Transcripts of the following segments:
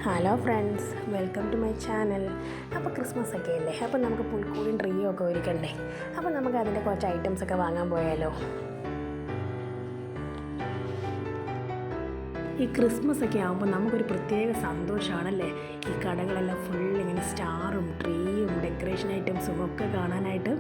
Hello friends, welcome to my channel. അപ്പോൾ Christmas ഒക്കെ അല്ലേ, അപ്പോൾ നമുക്ക് പുൽക്കൂടും ട്രീയും ഒക്കെ ഒരുക്കണ്ടേ. അപ്പോൾ നമുക്ക് അതിൻ്റെ കുറച്ച് ഐറ്റംസ് ഒക്കെ വാങ്ങാൻ പോയാലോ. ഈ ക്രിസ്മസ് ഒക്കെ ആകുമ്പോൾ നമുക്കൊരു പ്രത്യേക സന്തോഷമാണല്ലേ. ഈ കടകളെല്ലാം ഫുൾ ഇങ്ങനെ സ്റ്റാറും ട്രീയും ഡെക്കറേഷൻ ഐറ്റംസും ഒക്കെ കാണാനായിട്ട്.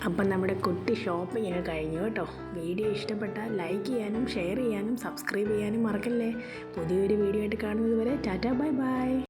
അപ്പം നമ്മുടെ കുട്ടി ഷോപ്പിംഗ് ഒക്കെ കഴിഞ്ഞു കേട്ടോ. വീഡിയോ ഇഷ്ടപ്പെട്ടാൽ ലൈക്ക് ചെയ്യാനും ഷെയർ ചെയ്യാനും സബ്സ്ക്രൈബ് ചെയ്യാനും മറക്കല്ലേ. പുതിയൊരു വീഡിയോ ആയിട്ട് കാണുന്നത് വരെ ടാറ്റാ ബൈ ബൈ.